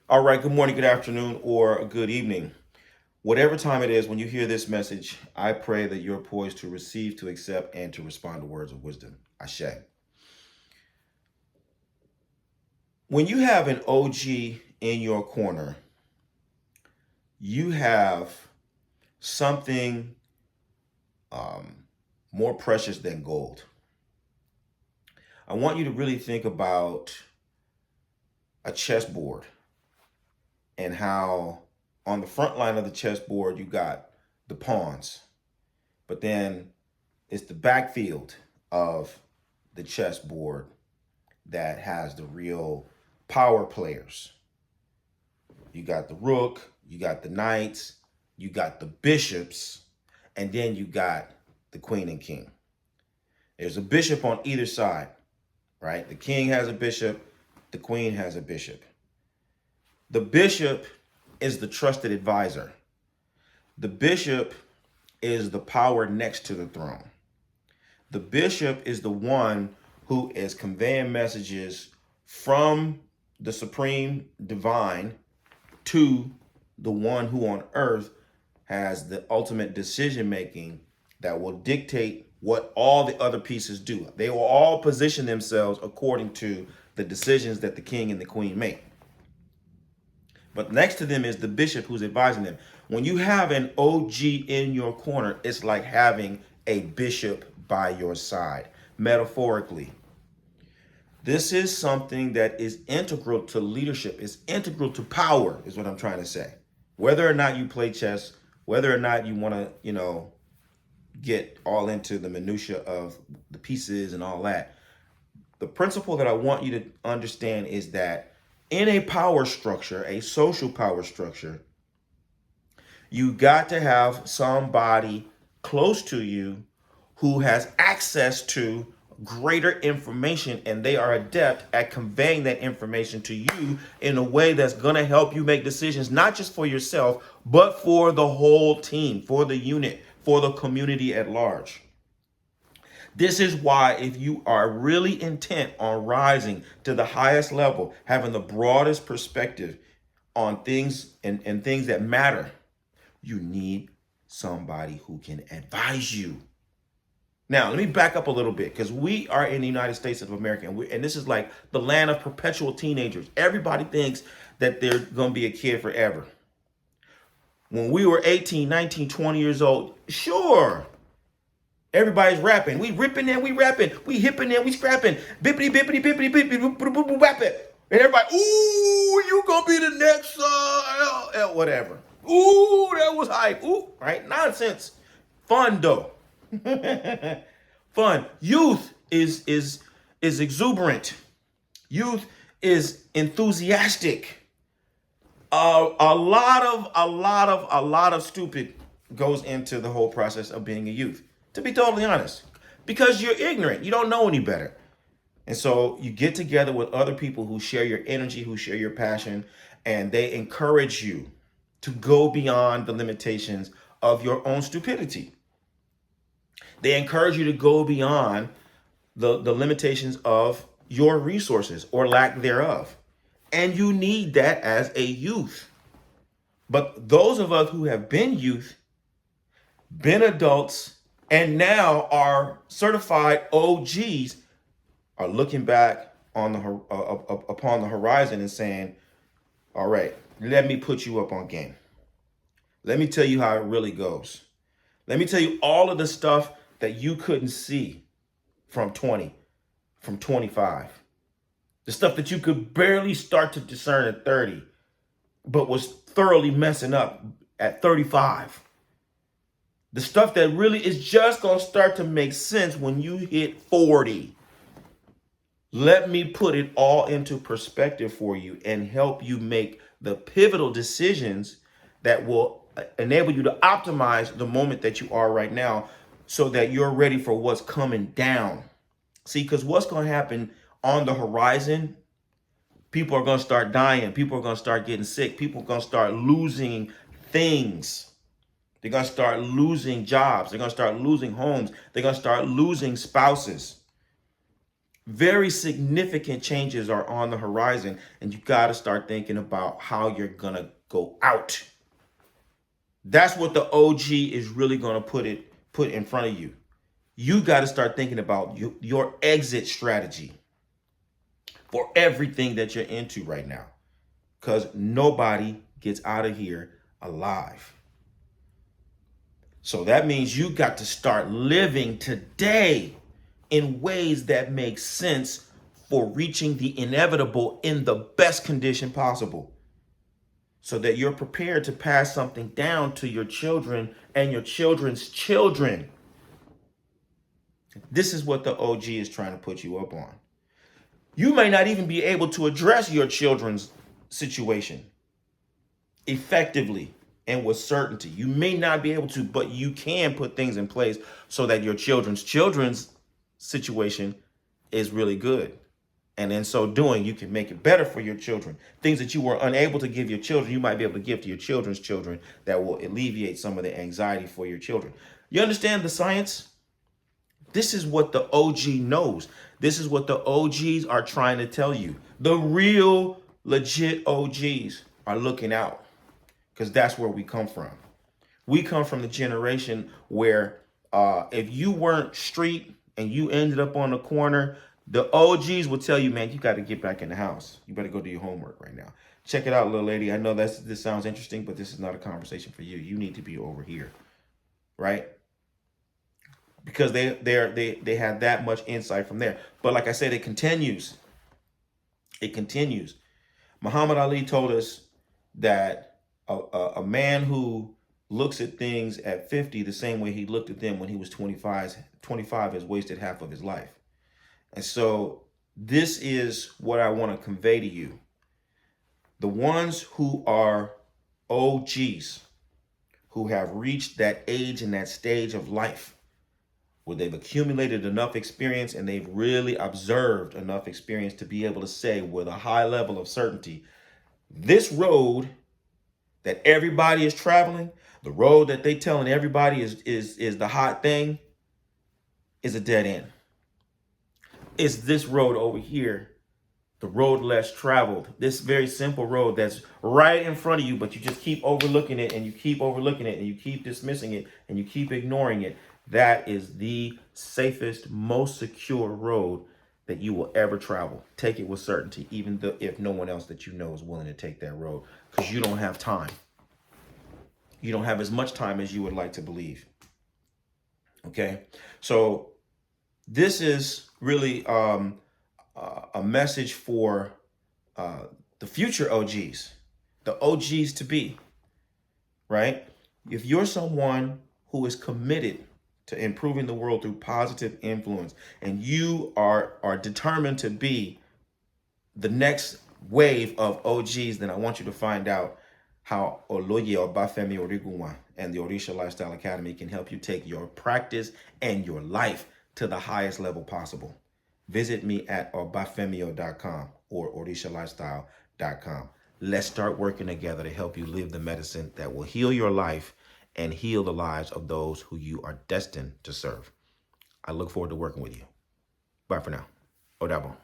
All right, good morning, good afternoon, or good evening. Whatever time it is when you hear this message, I pray that you're poised to receive, to accept, and to respond to words of wisdom. Ashe. When you have an OG in your corner, you have something um, more precious than gold. I want you to really think about a chessboard and how on the front line of the chessboard you got the pawns, but then it's the backfield of the chessboard that has the real power players. You got the rook, you got the knights, you got the bishops, and then you got the queen and king. There's a bishop on either side, right? The king has a bishop, the queen has a bishop. The bishop is the trusted advisor. The bishop is the power next to the throne. The bishop is the one who is conveying messages from the supreme divine to the one who on earth has the ultimate decision making that will dictate what all the other pieces do. They will all position themselves according to the decisions that the king and the queen make. But next to them is the bishop who's advising them. When you have an OG in your corner, it's like having a bishop by your side, metaphorically. This is something that is integral to leadership, it's integral to power, is what I'm trying to say. Whether or not you play chess, whether or not you want to, get all into the minutia of the pieces and all that, the principle that I want you to understand is that in a power structure, a social power structure, you got to have somebody close to you who has access to greater information, and they are adept at conveying that information to you in a way that's going to help you make decisions, not just for yourself, but for the whole team, for the unit, for the community at large. This is why, if you are really intent on rising to the highest level, having the broadest perspective on things and things that matter, you need somebody who can advise you. Now, let me back up a little bit because we are in the United States of America, and this is like the land of perpetual teenagers. Everybody thinks that they're going to be a kid forever. When we were 18, 19, 20 years old, sure, everybody's rapping. We ripping and we rapping. We hipping and we scrapping. Bippity, bippity, bippity, bippity, bippity, rapping. And everybody, ooh, you going to be the next, whatever. Ooh, that was hype. Ooh, right? Nonsense. Fun, though. Fun. Youth is exuberant. Youth is enthusiastic. A lot of stupid goes into the whole process of being a youth, to be totally honest, because you're ignorant. You don't know any better. And so you get together with other people who share your energy, who share your passion, and they encourage you to go beyond the limitations of your own stupidity. They encourage you to go beyond the limitations of your resources or lack thereof. And you need that as a youth. But those of us who have been youth, been adults, and now are certified OGs are looking back on upon the horizon and saying, all right, let me put you up on game. Let me tell you how it really goes. Let me tell you all of the stuff that you couldn't see from 20, from 25. The stuff that you could barely start to discern at 30, but was thoroughly messing up at 35. The stuff that really is just going to start to make sense when you hit 40. Let me put it all into perspective for you and help you make the pivotal decisions that will enable you to optimize the moment that you are right now so that you're ready for what's coming down. See, because what's going to happen on the horizon, people are going to start dying. People are going to start getting sick. People are going to start losing things. They're going to start losing jobs. They're going to start losing homes. They're going to start losing spouses. Very significant changes are on the horizon, and you got to start thinking about how you're going to go out. That's what the OG is really going to put in front of you. You got to start thinking about your exit strategy for everything that you're into right now, because nobody gets out of here alive. So that means you got to start living today in ways that make sense for reaching the inevitable in the best condition possible, so that you're prepared to pass something down to your children and your children's children. This is what the OG is trying to put you up on. You may not even be able to address your children's situation effectively and with certainty. You may not be able to, but you can put things in place so that your children's situation is really good. And in so doing, you can make it better for your children. Things that you were unable to give your children, you might be able to give to your children's children that will alleviate some of the anxiety for your children. You understand the science? This is what the OG knows. This is what the OGs are trying to tell you. The real, legit OGs are looking out, because that's where we come from. We come from the generation where if you weren't street and you ended up on the corner, the OGs will tell you, man, you got to get back in the house. You better go do your homework right now. Check it out, little lady. I know this sounds interesting, but this is not a conversation for you. You need to be over here, right? Because they have that much insight from there. But like I said, it continues. It continues. Muhammad Ali told us that a man who looks at things at 50 the same way he looked at them when he was 25 has wasted half of his life. And so this is what I want to convey to you. The ones who are OGs, who have reached that age and that stage of life where they've accumulated enough experience and they've really observed enough experience to be able to say with a high level of certainty, this road that everybody is traveling, the road that they telling everybody is the hot thing, is a dead end. It's this road over here, the road less traveled, this very simple road that's right in front of you, but you just keep overlooking it and you keep overlooking it and you keep dismissing it and you keep ignoring it. That is the safest, most secure road that you will ever travel. Take it with certainty, even if no one else that you know is willing to take that road, because you don't have time. You don't have as much time as you would like to believe. Okay, so this is really a message for the future OGs, the OGs to be, right? If you're someone who is committed to improving the world through positive influence, and you are determined to be the next wave of OGs, then I want you to find out how Oloye Obafemi Origuwa and the Orisha Lifestyle Academy can help you take your practice and your life to the highest level possible. Visit me at obafemio.com or orishalifestyle.com. Let's start working together to help you live the medicine that will heal your life and heal the lives of those who you are destined to serve. I look forward to working with you. Bye for now. Odabo.